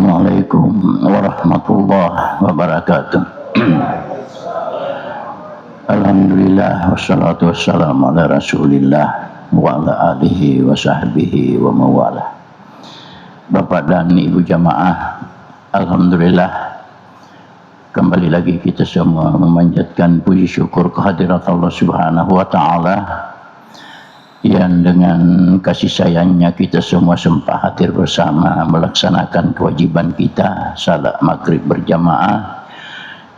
Assalamualaikum warahmatullahi wabarakatuh. Alhamdulillah wassalatu wassalamu ala Rasulillah wa ala alihi wa sahbihi wa mawalah. Bapak dan Ibu jamaah, alhamdulillah kembali lagi kita semua memanjatkan puji syukur kehadirat Allah Subhanahu wa taala yang dengan kasih sayangnya kita semua sempat hadir bersama melaksanakan kewajiban kita salat maghrib berjamaah,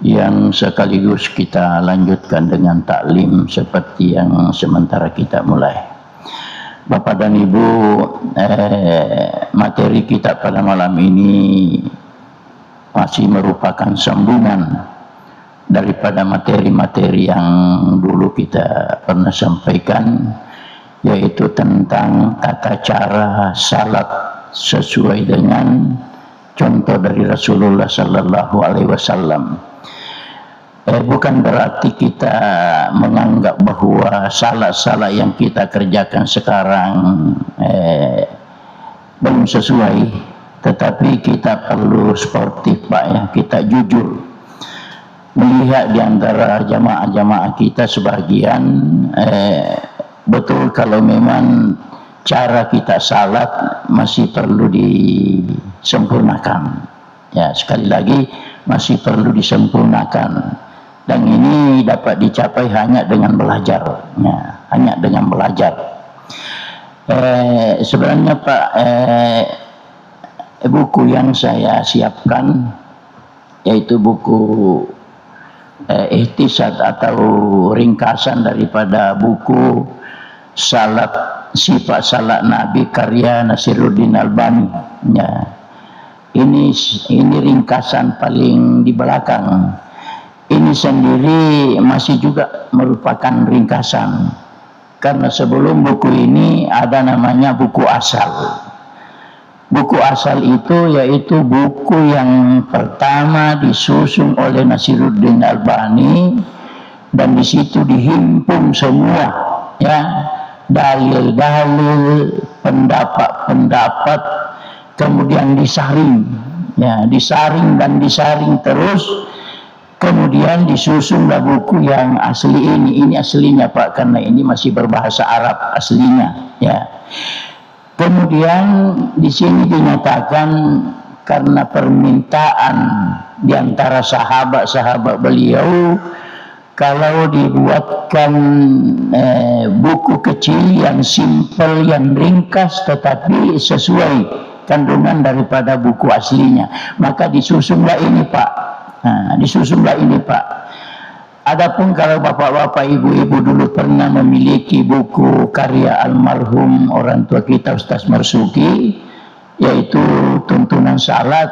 yang sekaligus kita lanjutkan dengan taklim seperti yang sementara kita mulai. Bapak dan Ibu, materi kita pada malam ini masih merupakan sambungan daripada materi-materi yang dulu kita pernah sampaikan, yaitu tentang tata cara salat sesuai dengan contoh dari Rasulullah Sallallahu Alaihi Wasallam. Bukan berarti kita menganggap bahwa salat-salat yang kita kerjakan sekarang belum sesuai, tetapi kita perlu sportif Pak ya, kita jujur melihat di antara jamaah-jamaah kita sebagian betul kalau memang cara kita salat masih perlu disempurnakan. Ya, sekali lagi masih perlu disempurnakan. Dan ini dapat dicapai hanya dengan belajar. Ya, hanya dengan belajar. Sebenarnya Pak, buku yang saya siapkan yaitu buku ihtisad atau ringkasan daripada buku Salat, Sifat Salat Nabi karya Nasiruddin Albani. Ya. Ini ringkasan paling di belakang. Ini sendiri masih juga merupakan ringkasan. Karena sebelum buku ini ada namanya buku asal. Buku asal itu yaitu buku yang pertama disusun oleh Nasiruddin Albani, dan di situ dihimpun semua ya, dalil-dalil, pendapat-pendapat, kemudian disaring ya, disaring terus, kemudian disusunlah buku yang asli ini aslinya Pak, karena ini masih berbahasa Arab aslinya ya. Kemudian di sini dinyatakan karena permintaan di antara sahabat-sahabat beliau, kalau dibuatkan buku kecil yang simpel, yang ringkas tetapi sesuai kandungan daripada buku aslinya, maka disusunlah ini Pak. Nah, disusunlah ini Pak. Adapun kalau bapak-bapak, ibu-ibu dulu pernah memiliki buku karya almarhum orang tua kita Ustaz Marsuki, yaitu Tuntunan Salat,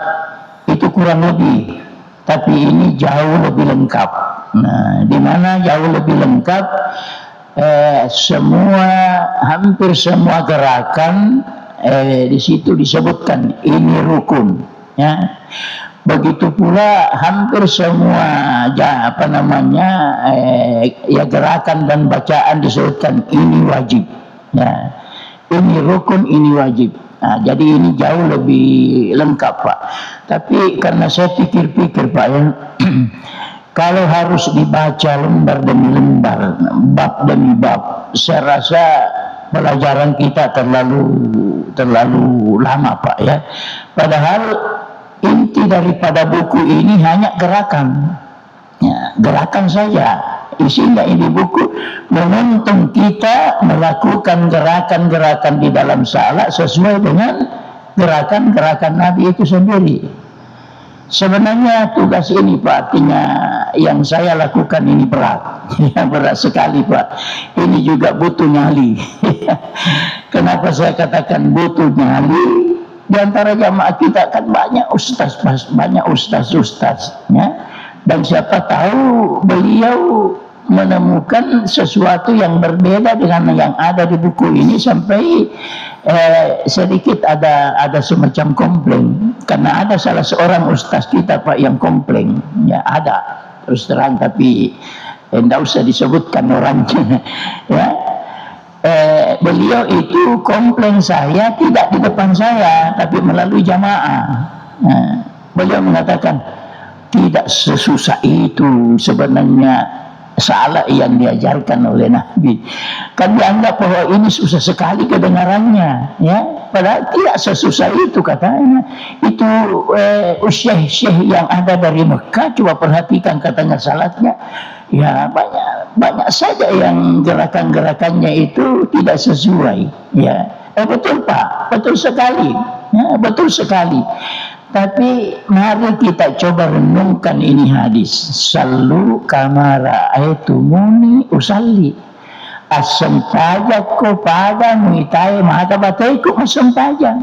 itu kurang lebih, tapi ini jauh lebih lengkap. Nah, di mana jauh lebih lengkap, hampir semua gerakan di situ disebutkan ini rukun ya. Begitu pula hampir semua gerakan dan bacaan disebutkan ini wajib ya. Ini rukun, ini wajib. Nah, jadi ini jauh lebih lengkap Pak. Tapi karena saya pikir-pikir Pak ya, kalau harus dibaca lembar demi lembar, bab demi bab, saya rasa pelajaran kita terlalu lama Pak ya. Padahal inti daripada buku ini hanya gerakan ya, gerakan saja. Isinya ini buku menuntun kita melakukan gerakan-gerakan di dalam salat sesuai dengan gerakan-gerakan Nabi itu sendiri. Sebenarnya tugas ini Pak, artinya yang saya lakukan ini berat ya, berat sekali Pak. Ini juga butuh nyali. Kenapa saya katakan butuh nyali? Di antara jamaah kita kan banyak ustaz ya. Dan siapa tahu beliau menemukan sesuatu yang berbeda dengan yang ada di buku ini, sampai sedikit ada semacam komplain. Karena ada salah seorang ustaz kita Pak yang komplain ya, ada terus terang, tapi tidak usah disebutkan orangnya ya. Beliau itu komplain saya tidak di depan saya, tapi melalui jamaah Beliau mengatakan tidak sesusah itu sebenarnya salah yang diajarkan oleh Nabi. Kan dianggap bahwa ini susah sekali kedengarannya, ya. Padahal tidak sesusah itu katanya. Itu syekh-syekh yang ada dari Mekah, coba perhatikan katanya salatnya. Ya banyak saja yang gerakan-gerakannya itu tidak sesuai. Ya, betul Pak, betul sekali. Ya, betul sekali. Tapi mari kita coba renungkan ini hadis. Sallu kama ra'aitumuni usalli. Asampaja ko pada muitai mata batai ko asampaja.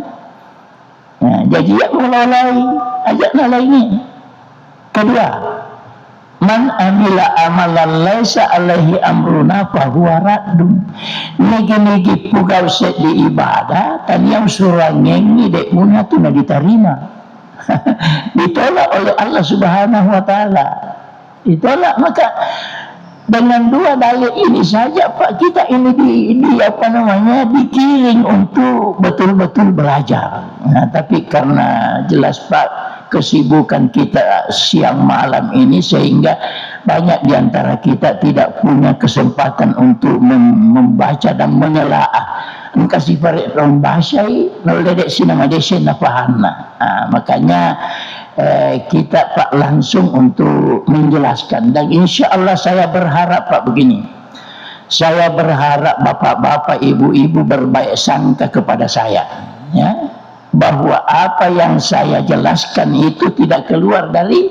Nah, jadi ya mulai ajak lainnya. Kedua, man amila amalan laisa alaihi amruna fahuwa raddun. Nigi-nigi pugau set di ibadah tan yang surang ngengi dek muna tu na diterima. Ditolak oleh Allah Subhanahu wa taala. Ditolak. Maka dengan dua dalil ini saja Pak, kita ini digiring untuk betul-betul belajar. Nah, tapi karena jelas Pak kesibukan kita siang malam ini sehingga banyak diantara kita tidak punya kesempatan untuk membaca dan menelaah. Kasih parik rombasai noledek sinama desa napahana. Makanya kita Pak langsung untuk menjelaskan, dan insya Allah saya berharap Pak begini. Saya berharap bapak-bapak, ibu-ibu berbaik sangka kepada saya, ya, bahwa apa yang saya jelaskan itu tidak keluar dari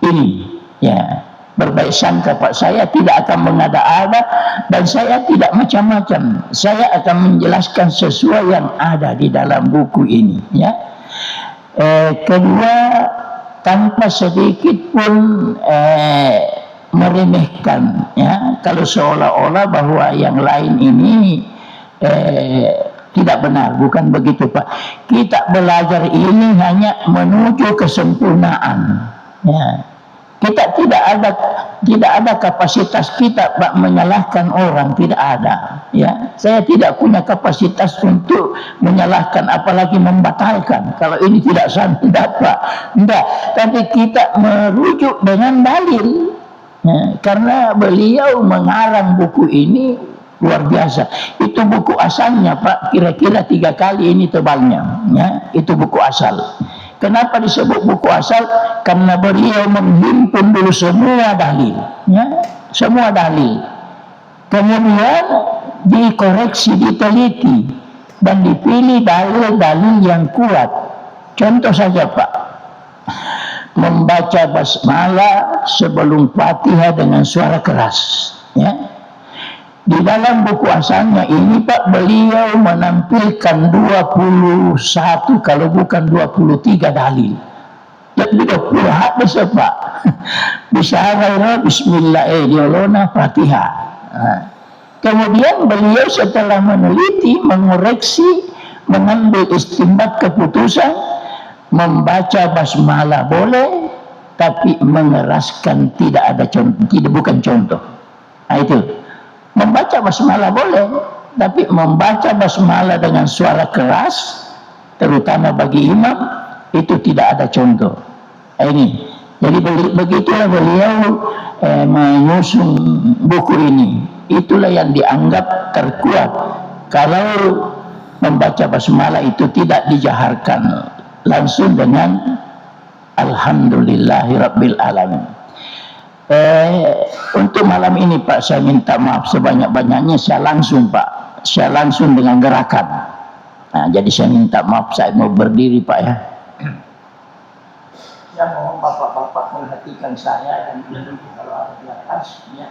ini, ya. Berbaik sangka Pak, saya tidak akan mengada-ada dan saya tidak macam-macam. Saya akan menjelaskan sesuai yang ada di dalam buku ini, ya. Kedua, tanpa sedikit pun meremehkan, ya, kalau seolah-olah bahwa yang lain ini tidak benar. Bukan begitu Pak. Kita belajar ini hanya menuju kesempurnaan, ya. Kita tidak ada kapasitas kita Pak menyalahkan orang, tidak ada, ya. Saya tidak punya kapasitas untuk menyalahkan apalagi membatalkan. Kalau ini tidak sah, tidak Pak, tidak. Tapi kita merujuk dengan dalil, ya, karena beliau mengarang buku ini luar biasa. Itu buku asalnya Pak, kira-kira 3 kali ini tebalnya, ya. Itu buku asal. Kenapa disebut buku asal? Karena beliau menghimpun dulu semua dalil, ya, semua dalil. Kemudian dikoreksi, diteliti, dan dipilih dalil-dalil yang kuat. Contoh saja Pak, membaca basmalah sebelum Fatihah dengan suara keras, ya. Di dalam buku asalnya ini Pak, beliau menampilkan 21 kalau bukan 23 dalil. Jadi 20 hadis Pak. Bismillah, bismillah diolona Fatihah. Kemudian beliau setelah meneliti, mengoreksi, mengambil istinbat keputusan, membaca basmalah boleh, tapi mengeraskan tidak ada contoh, bukan contoh. Nah, itu. Membaca basmalah boleh, tapi membaca basmalah dengan suara keras, terutama bagi imam, itu tidak ada contoh. Ini, jadi begitulah beliau menyusun buku ini. Itulah yang dianggap terkuat. Kalau membaca basmalah itu tidak dijaharkan, langsung dengan Alhamdulillahirabbil alamin. Untuk malam ini Pak, saya minta maaf sebanyak-banyaknya. Saya langsung Pak, saya langsung dengan gerakan. Nah, jadi saya minta maaf, saya mau berdiri Pak, ya. Saya mohon bapak-bapak perhatikan saya dan duduk kalau ada di atas, ya.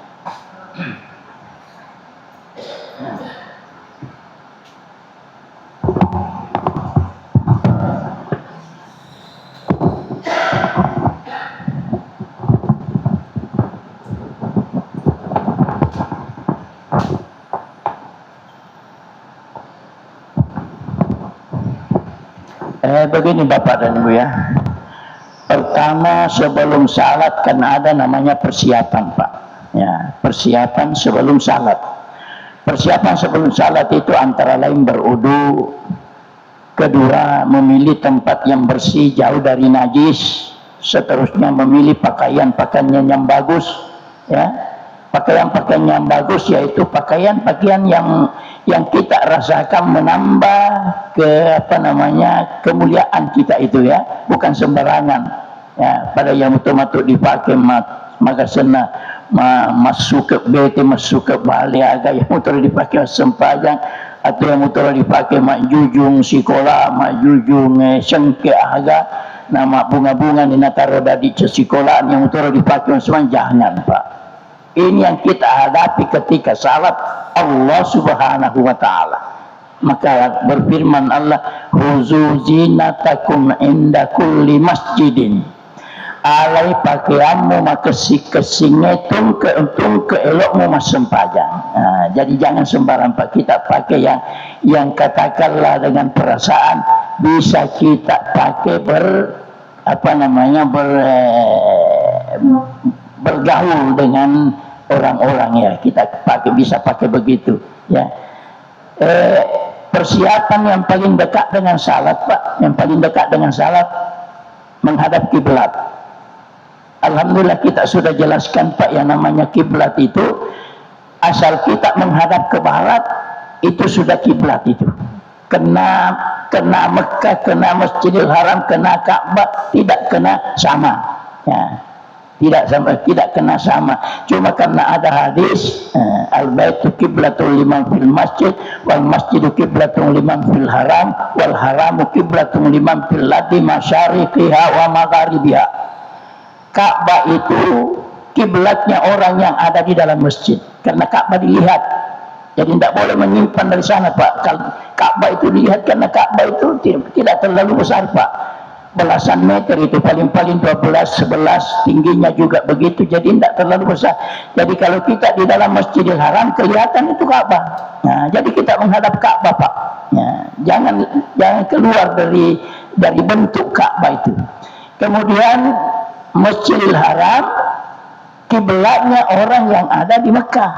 Begini Bapak dan Ibu, ya. Pertama, sebelum salat kan ada namanya persiapan Pak, ya. Persiapan sebelum salat. Persiapan sebelum salat itu antara lain berudu, Kedua, memilih tempat yang bersih, jauh dari najis. Seterusnya, memilih pakaian-pakaian yang bagus, ya. Pakaian-pakaian yang bagus yaitu pakaian-pakaian yang kita rasakan menambah kemuliaan kita itu, ya, bukan sembarangan. Ya, pada yang betul-betul dipakai maka sena masuk ke bete, masuk ke balik agak yang betul dipakai sempajang, atau yang betul dipakai mak jujung sekolah, mak jujung sengke agak nama bunga-bunga ni nataro dari sekolah yang betul dipakai semua. Jangan, Pak. Ini yang kita hadapi ketika salat Allah Subhanahu wa taala. Maka berfirman Allah, "Huzu zinatakum inda kulli masjidin." Alai pakaianmu maka kesingetung ke elokmu mas sempajang. Nah, jadi jangan sembarang Pak, kita pakai yang katakanlah dengan perasaan bisa kita pakai bergaul dengan orang-orang, ya, kita bisa pakai begitu, ya. Persiapan yang paling dekat dengan salat, Pak, yang paling dekat dengan salat menghadap kiblat. Alhamdulillah kita sudah jelaskan, Pak, yang namanya kiblat itu asal kita menghadap ke barat itu sudah kiblat itu. Kena Mekah, kena Masjidil Haram, kena Ka'bah, tidak kena sama. Ya. Tidak kena sama. Cuma karena ada hadis al-baitu qiblatul liman fil masjid wal masjidu qiblatul liman fil haram wal haramu qiblatul liman fil ladi masyariqiha wa magharibiha. Ka'bah itu kiblatnya orang yang ada di dalam masjid, karena Ka'bah dilihat. Jadi tidak boleh menyimpan dari sana, Pak. Ka'bah itu dilihat karena Ka'bah itu tidak terlalu besar, Pak. Belasan meter itu, paling-paling 12-11, tingginya juga begitu, jadi tidak terlalu besar. Jadi kalau kita di dalam Masjidil Haram kelihatan itu Ka'bah. Nah, jadi kita menghadap Ka'bah, Pak. Ya, jangan keluar dari bentuk Ka'bah itu. Kemudian Masjidil Haram kiblatnya orang yang ada di Mekah.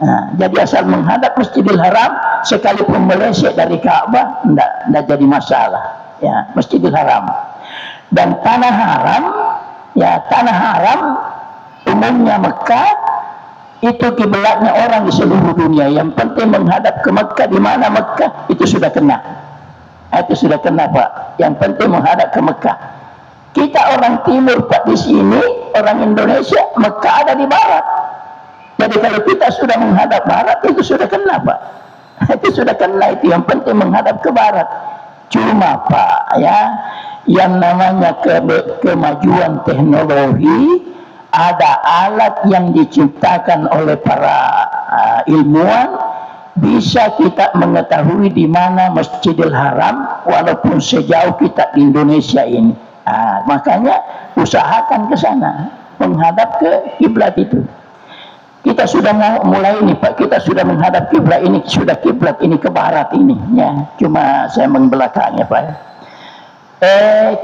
Nah, jadi asal menghadap Masjidil Haram sekalipun meleset dari Ka'bah tidak jadi masalah, ya, Masjidil Haram. Dan tanah haram umumnya Mekah itu kiblatnya orang di seluruh dunia. Yang penting menghadap ke Mekah, di mana Mekah itu sudah kena. Itu sudah kena, Pak. Yang penting menghadap ke Mekah. Kita orang timur, Pak, di sini orang Indonesia, Mekah ada di barat. Jadi kalau kita sudah menghadap barat itu sudah kena, Pak. Itu sudah kena, itu yang penting menghadap ke barat. Cuma, Pak, ya, yang namanya kemajuan teknologi, ada alat yang diciptakan oleh para ilmuwan, bisa kita mengetahui di mana Masjidil Haram walaupun sejauh kita di Indonesia ini. Makanya usahakan ke sana, menghadap ke kiblat itu. Kita sudah mulai ini, Pak. Kita sudah menghadap kiblat ini, sudah kiblat ini ke barat ini, ya. Cuma saya membelakangnya, Pak.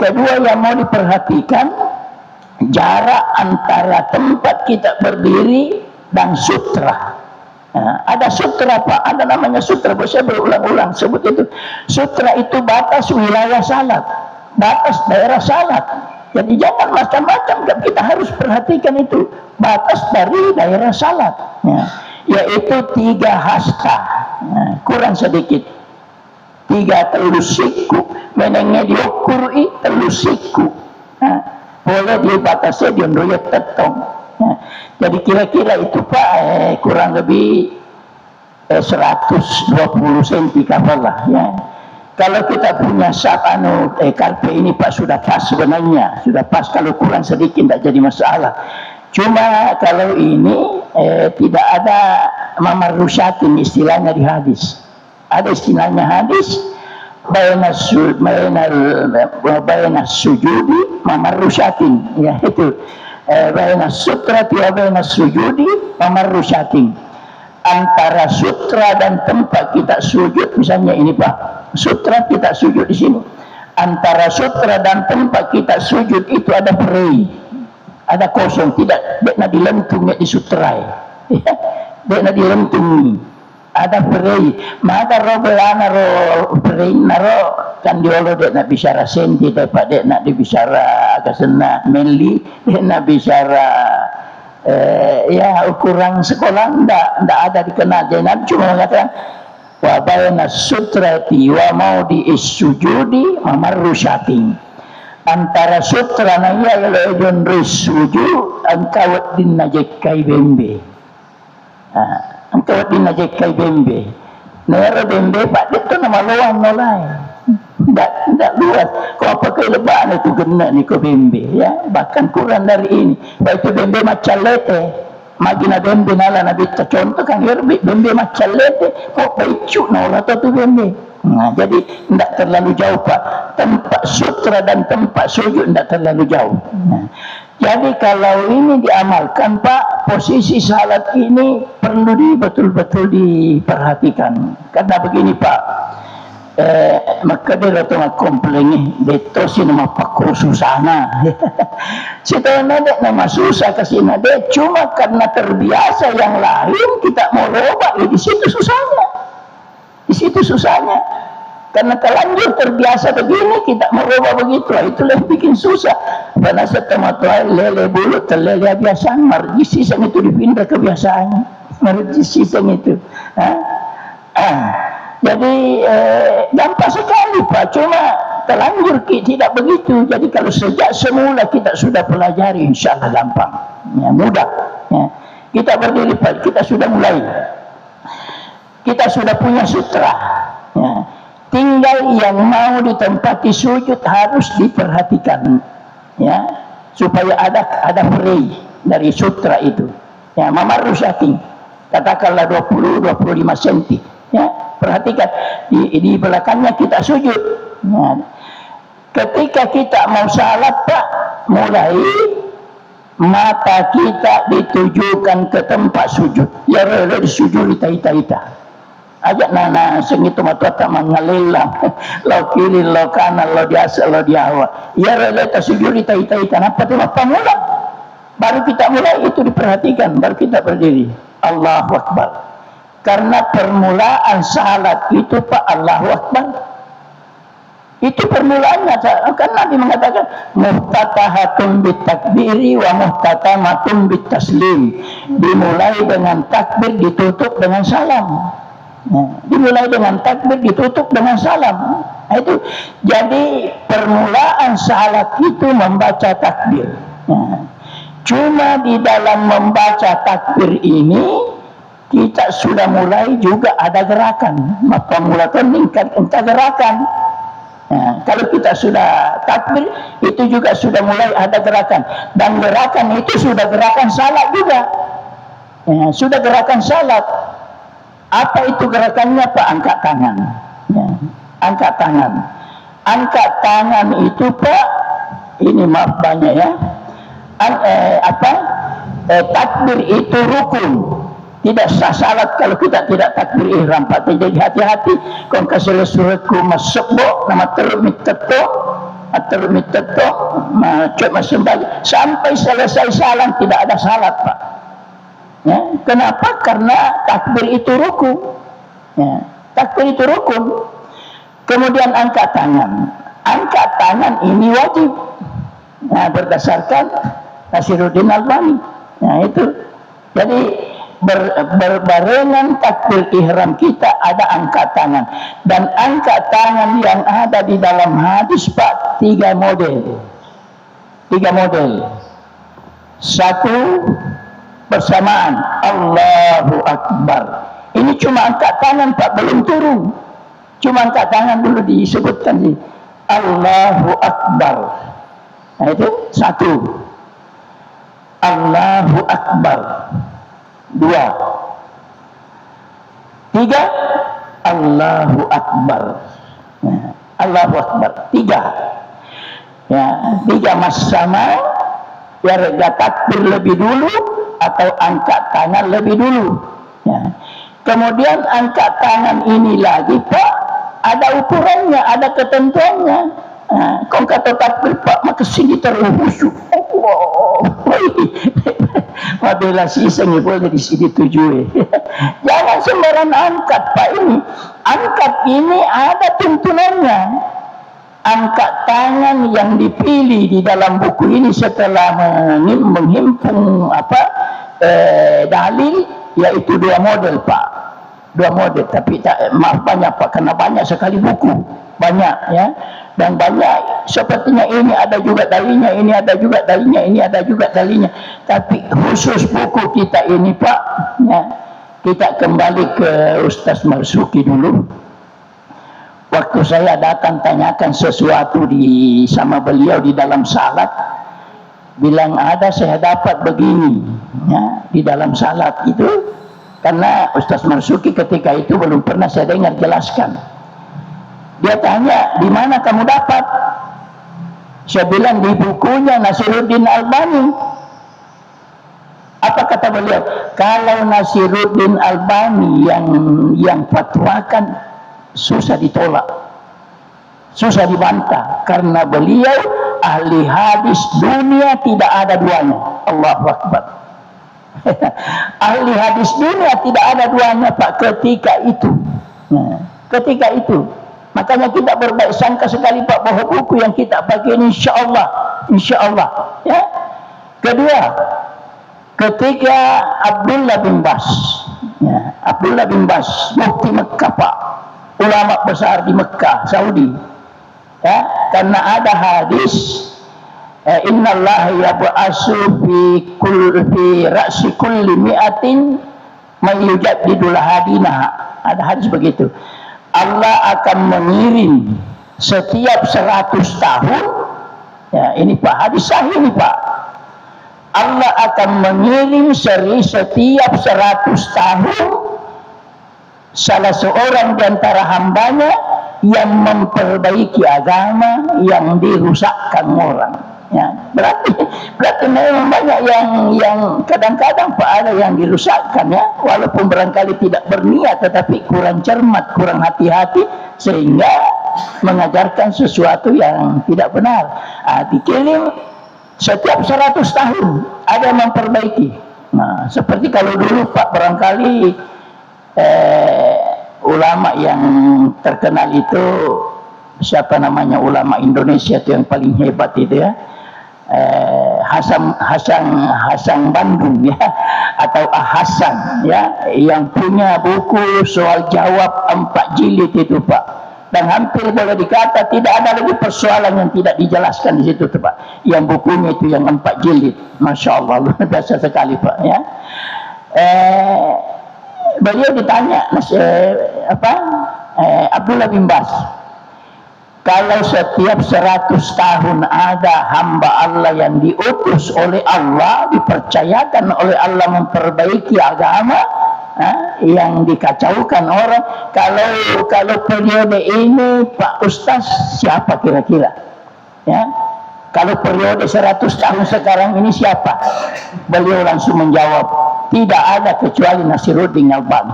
Kedua yang mau diperhatikan, jarak antara tempat kita berdiri dan sutra. Ada sutra, Pak. Ada namanya sutra. Saya berulang-ulang sebut itu. Sutra itu batas wilayah salat, batas daerah salat. Jadi jangan macam-macam, kita harus perhatikan itu batas dari daerah salat, ya, yaitu 3 hasta, kurang sedikit 3 telusiku menengnya diukuri telusiku, boleh dibatasi di ondoyet tetong. Jadi kira-kira itu, Pak, kurang lebih 120 cm kapalah, ya. Kalau kita punya karpe ini, Pak, sudah pas sebenarnya, sudah pas. Kalau kurang sedikit tidak jadi masalah. Cuma kalau ini tidak ada mamar rusyatin istilahnya di hadis. Ada istilahnya hadis bayna sujudi mamar rusyatin, ya, itu bayna sutrati wa bayna sujudi mamar rusyatin. Antara sutra dan tempat kita sujud, misalnya ini, Pak, sutra kita sujud di sini. Antara sutra dan tempat kita sujud itu ada perai, ada kosong, tidak dilentung di sutrai, tidak dilentung, ada perai. Maka ro belana ro perai naro kan diolo dek nak bicara senti dapat dek nak dibicara agak senang meli dek nak bicara ya ukuran sekolah ndak ada dikenal. Jadi Nabi cuma mengatakan wa bayna sutrati wa maudi is-sujudi mamarru syating. Antara sutra na iya kalau ejon risuju angkawat din najekai bembe. Angkawat din najekai bembe. Nero bembe pak itu nama luang nolai. Ndak luas. Kau pakai lebaran itu kena ni ko bembe ya. Bahkan kurang dari ini. Baik itu bembe macam lete. Magina bembe nala nabi contoh kan bembe macam lete. Kau pecuk nolai tu bembe. Nah, jadi tidak terlalu jauh Pak. Tempat sutra dan tempat sujud tidak terlalu jauh. Nah, jadi kalau ini diamalkan Pak, posisi salat ini perlu betul-betul diperhatikan. Karena begini Pak, maka dia datang komplain betul sih nama Pak susana. Setelah ada nama susah ke sini dia cuma karena terbiasa yang lain kita mau robak di situ susahnya. Di situ susahnya. Karena terlanjur terbiasa begini, kita merubah begitu. Itulah yang bikin susah. Karena setelah lele bulu, terlele biasaan, marji sisang itu dipindah kebiasaannya. Marji sisang itu. Jadi gampang sekali Pak. Cuma terlanjur tidak begitu. Jadi kalau sejak semula kita sudah pelajari, insya Allah gampang. Ya, mudah. Ya. Kita berdiri Pak, kita sudah mulai. Kita sudah punya sutra ya. Tinggal yang mau ditempati sujud harus diperhatikan ya, supaya ada free dari sutra itu ya. Mamarru syating katakanlah 20-25 cm ya. Perhatikan di belakangnya kita sujud ya. Ketika kita mau salat Pak, mulai mata kita ditujukan ke tempat sujud ya. Rela sujud ita ajak nana sengitu mata tak mangalilang lo kiri lo kanan lo diasa lo diawa ya rela sujud ita kenapa tu apa mula baru kita mulai itu diperhatikan baru kita berdiri Allahu Akbar. Karena permulaan salat itu Pak Allahu Akbar itu permulaannya kan Nabi mengatakan muftatahatun bitakbiri wa muhtatamatun bitaslim. Dimulai dengan takbir ditutup dengan salam. Nah, dimulai dengan takbir ditutup dengan salam. Nah, itu jadi permulaan salat itu membaca takbir. Nah, cuma di dalam membaca takbir ini kita sudah mulai juga ada gerakan. Maka mula meningkat entah gerakan. Nah, kalau kita sudah takbir itu juga sudah mulai ada gerakan dan gerakan itu sudah gerakan salat juga. Nah, sudah gerakan salat. Apa itu gerakannya Pak? Angkat tangan ya. Angkat tangan. Angkat tangan itu Pak, ini maaf banyak ya. Takbir itu rukun. Tidak sah salat kalau kita tidak takbir ihram Pak. Jadi hati-hati. Kau kasih suratku masuk nama terumit tetok sampai selesai salam tidak ada salat Pak. Ya, kenapa? Karena takbir itu rukun. Ya, takbir itu rukun. Kemudian angkat tangan. Angkat tangan ini wajib. Nah, berdasarkan Nasiruddin Albani. Nah, itu. Jadi berbarengan takbir ihram kita ada angkat tangan. Dan angkat tangan yang ada di dalam hadis Pak 3 model. 3 model. 1 bersamaan Allahu Akbar. Ini cuma angkat tangan Pak, belum turun. Cuma angkat tangan dulu disebutkan sih. Allahu Akbar. Nah itu 1. Allahu Akbar. 2. 3. Allahu Akbar. Nah, Allahu Akbar. 3. Ya, 3 mas-sama. Ya, rega takbir lebih dulu atau angkat tangan lebih dulu ya. Kemudian angkat tangan ini lagi Pak ada ukurannya, ada ketentuannya. Nah, kau kata takbir Pak maka sini terhusu Mabela sisa boleh di sini tujuh. Jangan sembarang angkat Pak ini. Angkat ini ada tuntunannya. angkat tangan yang dipilih di dalam buku ini setelah menghimpun dalil, yaitu 2 model Pak, 2 model, tapi maaf banyak Pak, karena banyak sekali buku, banyak ya, dan banyak sepertinya ini ada juga dalilnya, ini ada juga dalilnya, ini ada juga dalilnya, tapi khusus buku kita ini Pak ya, kita kembali ke Ustaz Marzuki dulu. Waktu saya datang tanyakan sesuatu sama beliau di dalam salat, bilang ada saya dapat begini ya, di dalam salat itu, karena Ustaz Marzuki ketika itu belum pernah saya dengar jelaskan. Dia tanya, di mana kamu dapat? Saya bilang di bukunya Nasiruddin Albani. Apa kata beliau? Kalau Nasiruddin Albani yang fatwakan, susah ditolak, susah dibantah, karena beliau ahli hadis dunia, tidak ada duanya. Allahu Akbar. Ahli hadis dunia tidak ada duanya Pak ketika itu. Nah, ketika itu makanya kita berbaik sangka sekali Pak bahwa buku yang kita pakai ini insyaallah ya. Kedua, ketika Abdullah bin Bas ya, Abdullah bin Bas mufti Mekah Pak, ulama besar di Mekah, Saudi ya, karena ada hadis innallaha yab'asu fi ra'si kulli mi'atin may yujaddidul hadina. Ada hadis begitu. Allah akan mengirim setiap 100 tahun ya, ini Pak, hadis sahih ini Pak. Allah akan mengirim setiap 100 tahun salah seorang di antara hambanya yang memperbaiki agama yang dirusakkan orang ya. Berarti memang banyak yang kadang-kadang Pak ada yang dirusakkan ya, walaupun barangkali tidak berniat tetapi kurang cermat, kurang hati-hati, sehingga mengajarkan sesuatu yang tidak benar. Dikirim setiap 100 tahun ada yang memperbaiki. Nah, seperti kalau dulu Pak barangkali ulama yang terkenal itu siapa namanya, ulama Indonesia itu yang paling hebat itu ya, Hasan Bandung ya, atau Hasan ya, yang punya buku soal jawab 4 jilid itu Pak, dan hampir boleh dikata tidak ada lagi persoalan yang tidak dijelaskan di situ Pak, yang bukunya itu yang 4 jilid, Masya Allah, luar biasa sekali Pak ya. Beliau ditanya Abdullah bin Bas, kalau setiap 100 tahun ada hamba Allah yang diutus oleh Allah, dipercayakan oleh Allah memperbaiki agama yang dikacaukan orang, kalau periode ini Pak Ustaz siapa kira-kira ya? Kalau periode 100 tahun sekarang ini siapa? Beliau langsung menjawab, tidak ada kecuali Nasiruddin Albani.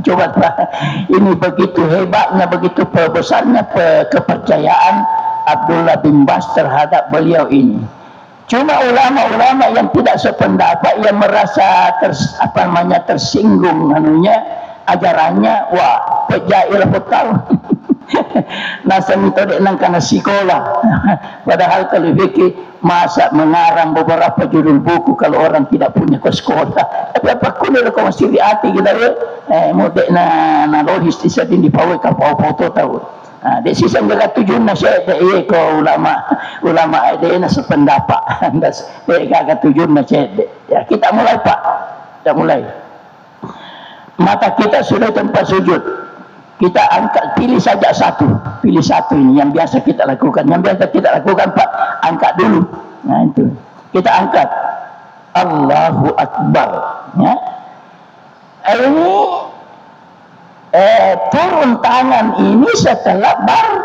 Coba Pak, ini begitu hebatnya, begitu besarnya kepercayaan Abdullah bin Bas terhadap beliau ini. Cuma ulama-ulama yang tidak sependapat, yang merasa tersinggung ajarannya, wah pejail betul. Nasa metode nang kana sekolah. Padahal kalau fikih masa mengarang beberapa judul buku kalau orang tidak punya ke sekolah. Tapi apa kuliah kau masih hati kita mode na logis di pawai ka foto tahu. Dek sisa jaga tujuan na saya ko ulama ada na sependapat. Das jaga tujuan na saya. Ya kita mulai Pak. Kita mulai. Mata kita sudah tempat sujud. Kita angkat, pilih saja pilih satu ini yang biasa kita lakukan. Yang biasa kita lakukan Pak, angkat dulu. Nah itu, kita angkat. Allahu Akbar. Ya. Ini turun tangan ini setelah baru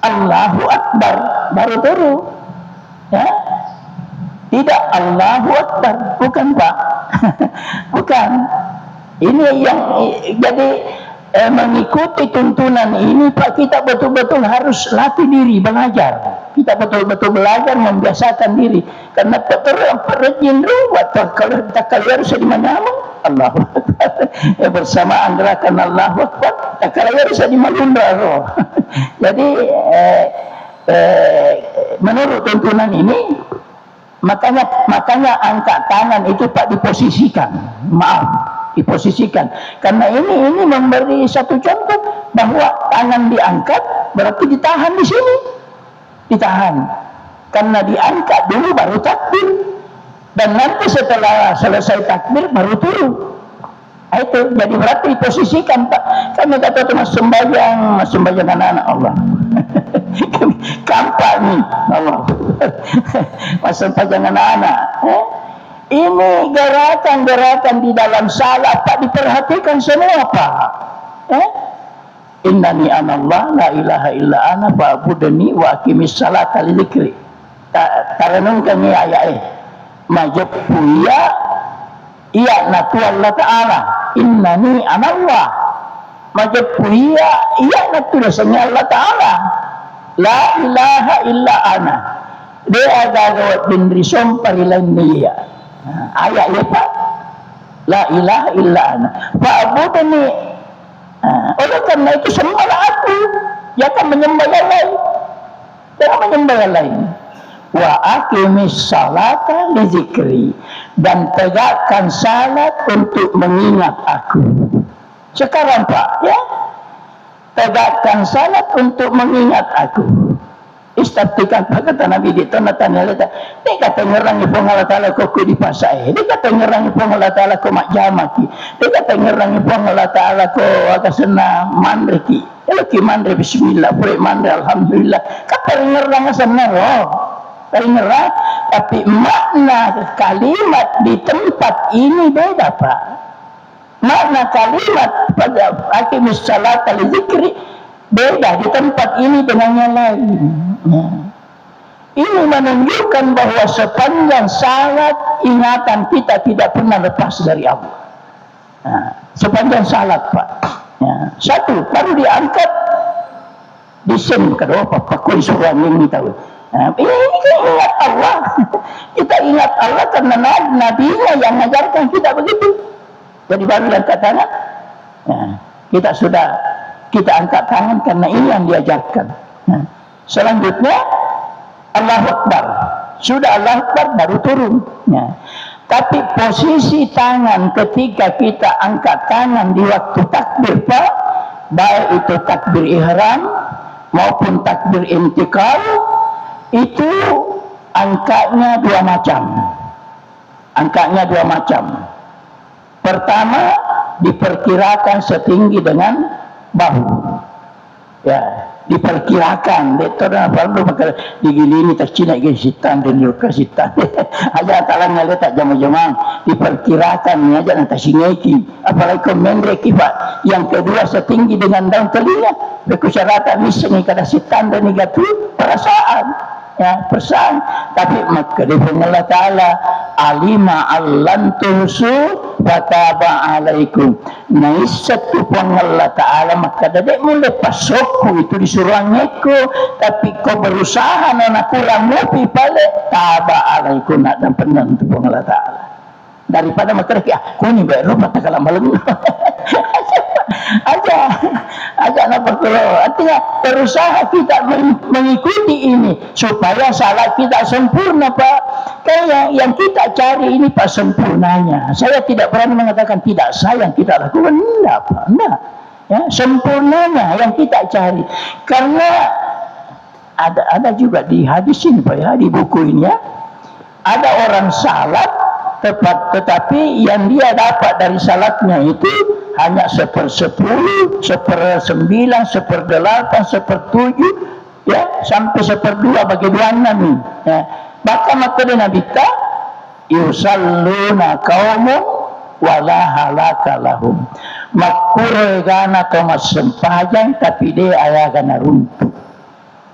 Allahu Akbar, baru turun. Ya. Tidak Allahu Akbar, bukan Pak. Bukan. Ini yang jadi mengikuti tuntunan ini Pak, kita betul-betul harus latih diri belajar. Kita betul-betul belajar membiasakan diri, karena perjin ruwet kalau harus di mana Allahu Akbar bersamaan gerakan Allahu Akbar kalau bisa di Malunda kok. Jadi menurut tuntunan ini, makanya angkat tangan itu Pak diposisikan, diposisikan, karena ini memberi satu contoh bahwa tangan diangkat berarti ditahan di sini, ditahan, karena diangkat dulu baru takbir, dan nanti setelah selesai takbir baru turun. Itu jadi berarti diposisikan Pak. Kami kata teman sembahyang anak-anak Allah. Kampanye Allah. Masa sembahyang anak-anak. Ini gerakan-gerakan di dalam salat Pak diperhatikan semua Pak. Innani anallah la ilaha illa ana fa'budni wa aqimis salata li dzikri. Tarenungkan ni ayat majab puya iya natu Allah Ta'ala innani anallah majab puya iya natu rasanya Allah Ta'ala la ilaha illa ana dia agak bindrisom parilan dia ayat ya Pak la ilaha illa ana fa'budni oleh karena itu sembahlah aku jangan menyembah yang lain, jangan menyembah yang lain. Wa aqimis salata li dzikri, dan tegakkan salat untuk mengingat aku. Sekarang Pak ya, tegakkan salat untuk mengingat aku. Istiqtikan kata Nabi di tanah leta. Dia kata ngerangi Allah Ta'ala kok di pasai. Dia kata ngerangi Allah Ta'ala kok mak jamaki. Dia kata ngerangi Allah Ta'ala kok akasena mandriki. Kalau ki mandri bismillah, boleh mandri alhamdulillah. Kata ngerang asana loh. Ngerang, tapi makna kalimat di tempat ini beda Pak. Makna kalimat pada aqimis salata li dzikri beda di tempat ini dengan yang lain. Ini menunjukkan bahwa sepanjang salat ingatan kita tidak pernah lepas dari Allah. Sepanjang salat Pak. Satu baru diangkat disim kedua Pak kun surah ini tahu. Ini kita ingat Allah. Kita ingat Allah karena nabinya yang mengajarkan kita begitu. Jadi baru diangkat tangan. Kita angkat tangan karena ini yang diajarkan. Selanjutnya Allahu Akbar. Sudah Allahu Akbar baru turun. Tapi posisi tangan ketika kita angkat tangan di waktu takbir Pak, baik itu takbir ihram maupun takbir intikal, itu angkanya dua macam. Angkanya dua macam. Pertama diperkirakan setinggi dengan bahu, ya diperkirakan. Itu perlu maka digilini tak cina gesitan dan juga sitan. Aja talang ngale tak jama-jama diperkirakan aja nanti singeki. Apalagi komendreki Pak. Yang kedua setinggi dengan daun telinga. Bekusarata misalnya kada sitan dan negatu perasaan. Ya, perasaan. Tapi maka dengan Allah Ta'ala alima allan tuhsu fataba alaikum. Nah satu pun Allah Ta'ala maka dadek mulai pasokku itu disuruh ngeko, tapi kau berusaha nona kurang lebih balik taba alaikum nak dan penan tu pun Allah Ta'ala daripada maka aku ni baru mata kalam malam aja nak perlu artinya berusaha kita mengikuti ini supaya salat kita sempurna Pak. Kayak yang kita cari ini Pak sempurnanya. Saya tidak berani mengatakan tidak sayang kita lakukan, enggak Pak, enggak. Ya, sempurnanya yang kita cari. Karena ada juga di hadis ini Pak ya, di buku ini ya. Ada orang salat tetapi yang dia dapat dari salatnya itu hanya 1/10, 1/9, 1/8, 1/7 ya, sampai 1/2 bagi 26 ya. Bahkan maka Nabi ta yusalluna qaumun wala halaka lahum. Makure gana tomas sempajang tapi dia ayagana runtuh.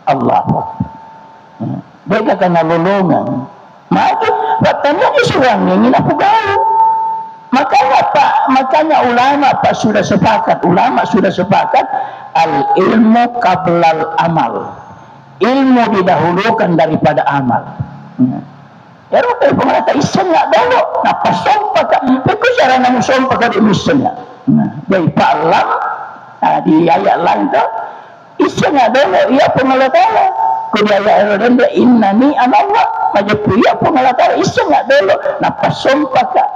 Allahu Akbar. Dia kena lolongan. Maka katanya disurang ingin aku gaul. Makanya ulama Pak sudah sepakat, al ilmu qablal amal. Ilmu didahulukan daripada amal. Ya rupa pengalata isan nak dulu. Napa sompa ka? Beku cara nang sompa ka di misalnya. Jadi Pak Alam Di ayat lain tu isya nggak dulu ia pengalat Allah. Kau di ayat lain dia innani anallah majapun ia pengalat Allah isya nggak dulu. Napa sumpah kak?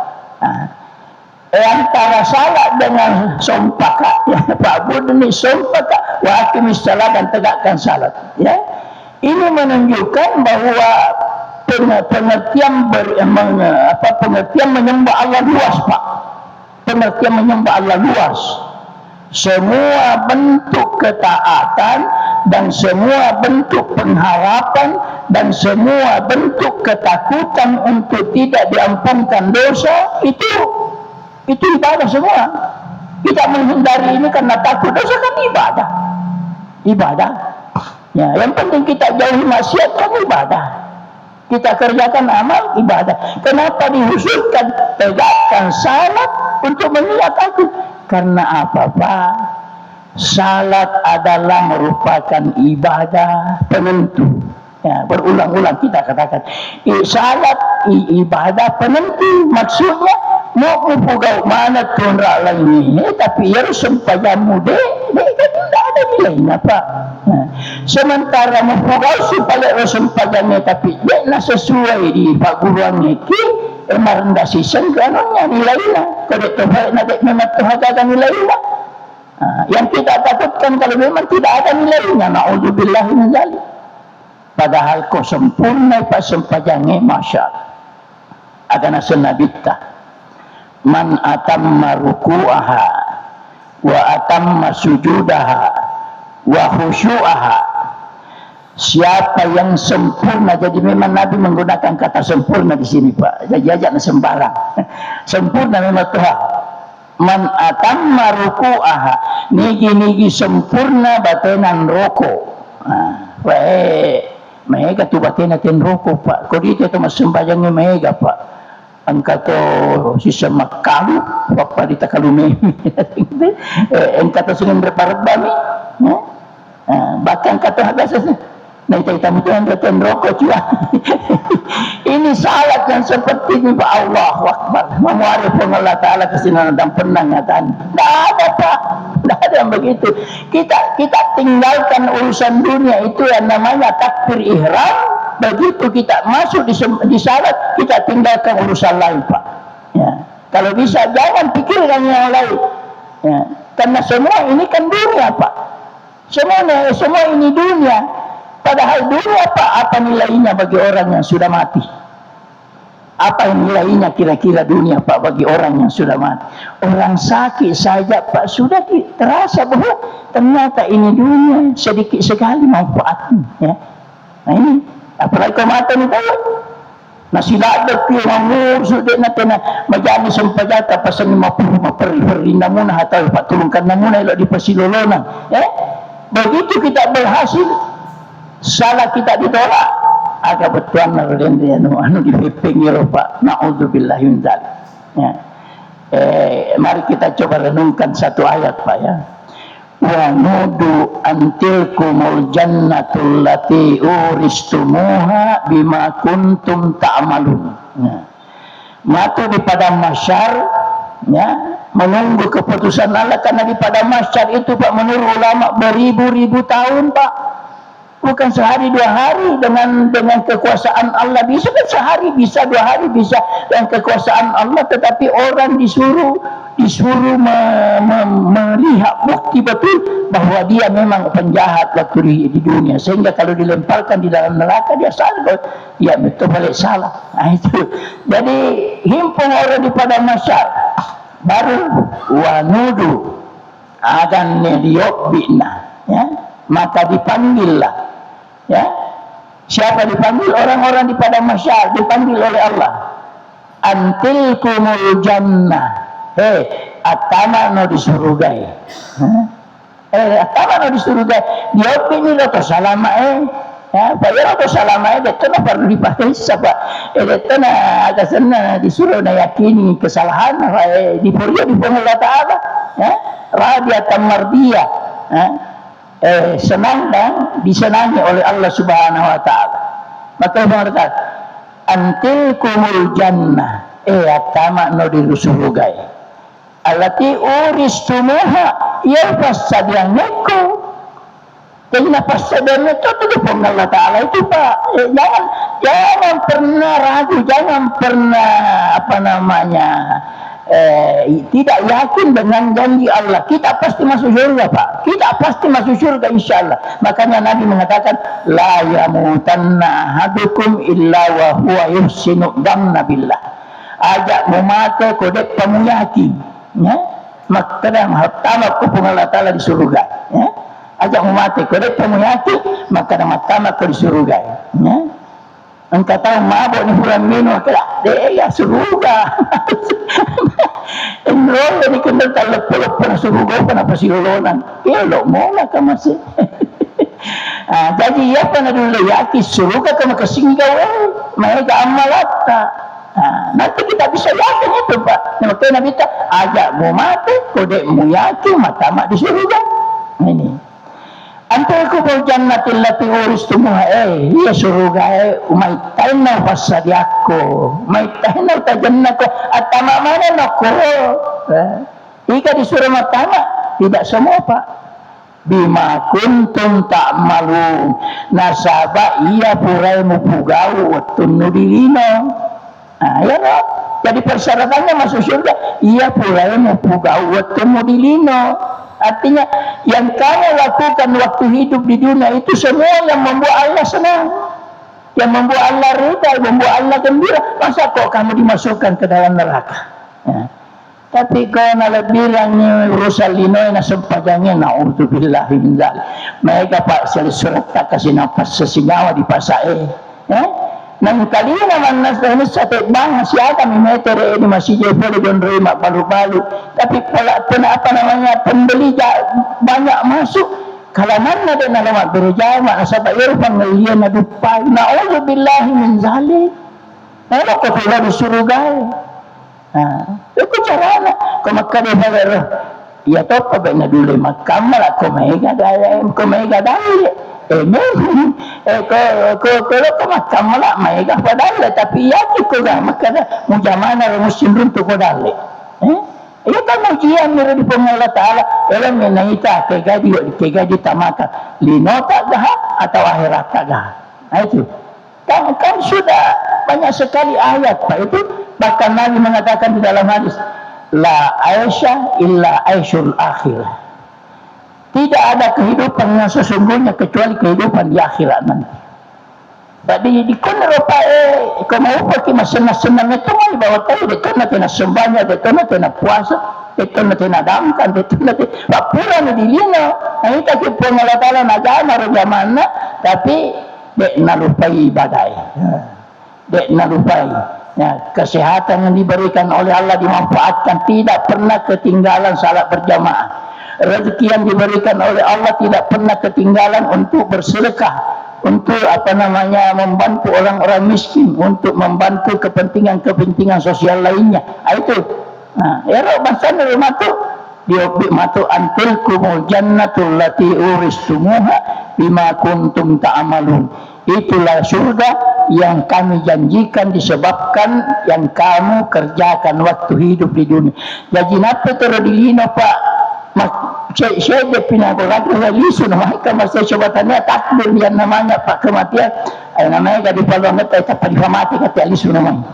Antara salat dengan sumpah kak, ya Pak Bud ini sumpah kak, wa aqimis salat dan tegakkan salat. Ya, ini menunjukkan bahwa pengertian pengertian menyembah Allah luas Pak. Pengertian menyembah Allah luas. Semua bentuk ketaatan dan semua bentuk pengharapan dan semua bentuk ketakutan untuk tidak diampunkan dosa itu ibadah semua. Kita menghindari ini karena takut dosa kan ibadah. Ya, yang penting kita jauhi maksiat kan ibadah. Kita kerjakan amal ibadah. Kenapa dihususkan tegakkan salat untuk melihat aku? Karena apa Pak? Salat adalah merupakan ibadah penentu. Ya, berulang-ulang kita katakan salat ibadah penentu. Maksudnya mau pugau mana tuan lain ni, tapi ya sempajamu dek kan tidak ada nilainya Pak. Sementara mau pugau supaya sempajamu tapi dia nak sesuai di Pak Guruan ni merendah sisen kanonnya nilainya. Kalau itu baik nak memang terhadap nilainya. Yang kita takutkan kalau memang tidak ada nilainya, naudzubillah min dzalik. Padahal kau sempurna Pak sempajannya masya Allah. Agana senabita. Man atamma ruku'aha wa atamma sujudaha wa khusyu'aha. Siapa yang sempurna, jadi memang Nabi menggunakan kata sempurna di sini Pak. Jadi jangan sembarang. Sempurna memang Tuhan. Man atamma ruku'aha. Nigi sempurna batenan roko. Mega tu batenan ten roko Pak. Kau dia tu sembahyangnya mega Pak. Angkato sisa makalu apa di takalume. Angkato singin berparabami. Bahkan kata habisnya. Nah, kita mutuan datang rokok juga. Ini salat yang seperti ini Pak. Allahu Akbar. Memuarif Allah Ta'ala kesinan dan penangatan. Tidak ada Pak. Tidak ada yang begitu. Kita tinggalkan urusan dunia itu yang namanya takbir ihram. Begitu kita masuk di salat, kita tinggalkan urusan lain Pak. Ya. Kalau bisa jangan pikirkan yang lain. Ya. Karena semua ini kan dunia Pak. Semua ini dunia. Padahal dunia apa nilainya bagi orang yang sudah mati? Apa nilainya kira-kira dunia Pak bagi orang yang sudah mati? Orang sakit saja Pak sudah terasa bahwa ternyata ini dunia sedikit sekali manfaatnya. Ya. Nah ini apalagi kau mata ni Pak. Nasi ladak pi mamur sudah natena majani sempajata pasal 50 peri namuna atau Pak turunkan namuna elok di pasilolonan. Ya. Begitu kita berhasil salah kita ditolak agak betuan anu dipepeng ya Pak. Naudzubillah min dzalik. Ya. Mari kita coba renungkan satu ayat Pak ya. Wa nudu antilkumul jannatul lati uristumuha bima kuntum ta'malun. Ya. Matu di padang mahsyar ya, menunggu keputusan Allah karena di padang mahsyar itu Pak menurut ulama beribu-ribu tahun Pak. Bukan sehari 2 hari dengan kekuasaan Allah. Bisa kan sehari, bisa 2 hari, bisa dengan kekuasaan Allah. Tetapi orang disuruh melihat bukti betul bahwa dia memang penjahat waktu di dunia. Sehingga kalau dilemparkan di dalam neraka dia salah. Ya betul balik salah. Nah, itu. Jadi himpun orang di padang mahsyar. Baru wanudu adan nediobina. Ya. Maka dipanggillah. Ya, siapa dipanggil? Orang-orang di padang mahsyar dipanggil oleh Allah. Antilkumul jannah. Atama no di surgai. Atama no di surgai. Dia pilih atau salama ya, bayar atau salama itu na perlu dipakai siapa? Itu na ada sana disuruh na yakini kesalahan. Dipuryo di Allah Ta'ala. Ya, radiyatan mardiyah. Senang dan disenangi oleh Allah Subhanahu wa Ta'ala. Maka Allah berkata antilkumul jannah atama no di surgai. allati uristumuha ya fasadianku. Jadi nafasnya itu pun Allah Ta'ala itu Pak, jangan pernah ragu, jangan pernah tidak yakin dengan janji Allah. Kita pasti masuk surga Pak, kita pasti masuk surga insya Allah. Makanya Nabi mengatakan la yamutanna ahadukum illa wa huwa yuhsinu dhanna billah. Ajak memate kodek pemuyaki ya, maka pertama kupung Allah Ta'ala di surga ya. Ajak memati kodek pemuyaki maka pertama ke di surga ya. Engkau tahu mabuk ni bulan minum kelak dia surga. Enrol ni kena talep-talep pernah surga pernah pasilolonan elok mola ka masih. Jadi ya pernah dulu yaki surga ka makasing kau mereka amalata. Nanti kita bisa yakin itu Pak. Maka Nabi tak ajak memati kodek muyaki matamak di surga. Ini antaku bil jannatil lati uristumuha ya surga umay tainaw fasadiako may tainaw ta jannako at tamamana nako ika di surga matama tidak semua Pak bima kuntum ta'malun nasaba iya purai mupugau watun nudilino ya no? Jadi persyaratannya masuk surga iya purai mupugau watun nudilino. Artinya yang kamu lakukan waktu hidup di dunia itu semua yang membuat Allah senang, yang membuat Allah ridha, yang membuat Allah gembira. Masa kok kamu dimasukkan ke dalam neraka ya. Tapi kalau nak bilang ni Rosalino na sempajangnya naudzubillahi min dzalik. Mereka Pak surat tak kasih nafas sesinyawa di pasai ya. Nang kali naman nasahnya satu bang siapa meter ini masih boleh don terima balu-balu tapi pula pembeli banyak masuk kalau mana ada nama berjamaah sebab ia panggilan na dupai naudzubillahi min dzalik. Kalau kau pula di surga itu caranya kau makan dia ya toh apa na dulu makan malah kau mega daya kalau makan malah mereka padahal tapi ya kita makanya mujamana muslim untuk padahal ia kan ujian dari Allah Ta'ala dalam menaita kegaji tamaka linota gah atau akhirat gah itu kan sudah banyak sekali ayat Pak itu bahkan Nabi mengatakan di dalam hadis la aisha illa aishul akhirah. Tidak ada kehidupan yang sesungguhnya kecuali kehidupan di akhirat nanti. Tadi di kena rupa kamu pakai senang-senang itu mai bawa tahu itu nanti nak sembahnya itu nanti nak puasa itu nanti nak damkan itu nanti bapuran di lino. Nah itu kita Allah Taala nak jangan mana tapi dek nalupai ibadah. Dek nalupai. Ya, kesehatan yang diberikan oleh Allah dimanfaatkan tidak pernah ketinggalan salat berjamaah. Rezeki yang diberikan oleh Allah tidak pernah ketinggalan untuk bersedekah, untuk membantu orang-orang miskin, untuk membantu kepentingan sosial lainnya. Itu. Era bahasa rumah tu diobi matu antilkumul jannatul lati uristumuha bima kuntum ta'malun. Itulah surga yang kami janjikan disebabkan yang kamu kerjakan waktu hidup di dunia. Jadi napa terodilino Pak saya dia pinagolak lisu namanya masa cobatannya takdir yang namanya Pak kematian namanya jadi paluang kita pada mati kata lisu namanya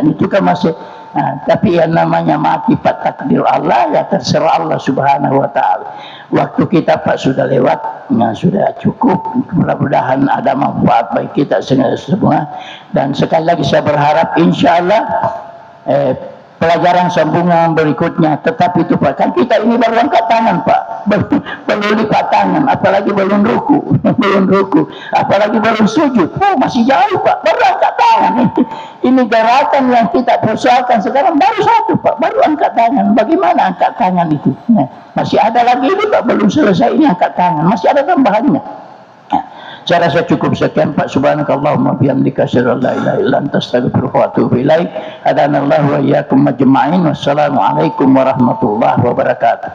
itu kan masih tapi yang namanya mati Pak takdir Allah ya terserah Allah Subhanahu Wa Ta'ala. Waktu kita Pak sudah lewat sudah cukup, mudah-mudahan ada manfaat bagi kita semua dan sekali lagi saya berharap insya-Allah pelajaran sambungan berikutnya tetapi itu Pak kan kita ini baru angkat tangan Pak belum lipat tangan apalagi belum ruku apalagi belum sujud masih jauh Pak baru angkat tangan ini gerakan yang kita persoalkan sekarang baru satu Pak baru angkat tangan bagaimana angkat tangan itu masih ada lagi ini Pak belum selesai ini angkat tangan masih ada tambahannya. Saya rasa cukup sekian Pak. Subhanakallahumma bihamdika asyhadu an la ilaha illa anta astaghfiruka wa atubu ilaik. Hadanallahu wa iyyakum majma'in. Wassalamualaikum warahmatullahi wabarakatuh.